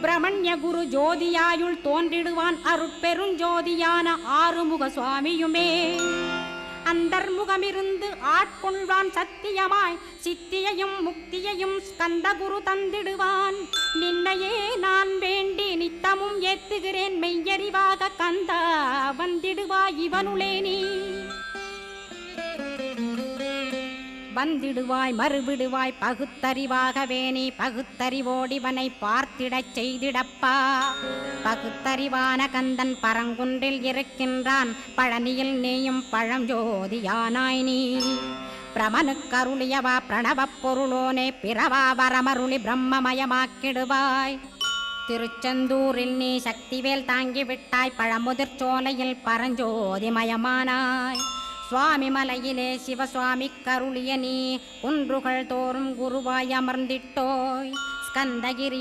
சுப்பிரமணிய குரு ஜோதியாயுள் தோன்றிடுவான் அருட்பெருஞ்சோதியான ஆறுமுக சுவாமியுமே. அந்தர்முகமிருந்து ஆட்கொள்வான் சத்தியமாய் சித்தியையும் முக்தியையும் ஸ்கந்தகுரு தந்திடுவான். நின்னையே நான் வேண்டி நித்தமும் ஏத்துகிறேன் மெய்யறிவாக கந்தா வந்திடுவாய் இவனுளே நீ. வந்திடுவாய் மறுவிடுவாய் பகுத்தறிவாகவே நீ பகுத்தறிவோடிவனை பார்த்திடச் செய்திடப்பா. பகுத்தறிவான கந்தன் பரங்குன்றில் இருக்கின்றான் பழனியில் நீயும் பழஞ்சோதியானாய் நீ. பிரமனுக்கருளியவா பிரணவப் பொருளோனே பிறவா வரமருளி பிரம்மமயமாக்கிடுவாய். திருச்செந்தூரில் நீ சக்திவேல் தாங்கிவிட்டாய் பழமுதிர் சோலையில் பரஞ்சோதிமயமானாய். சுவாமி மலையிலே சிவசுவாமி கருளிய நீ குன்றுகள் தோறும் குருவாய் அமர்ந்திட்டோய். ஸ்கந்தகிரி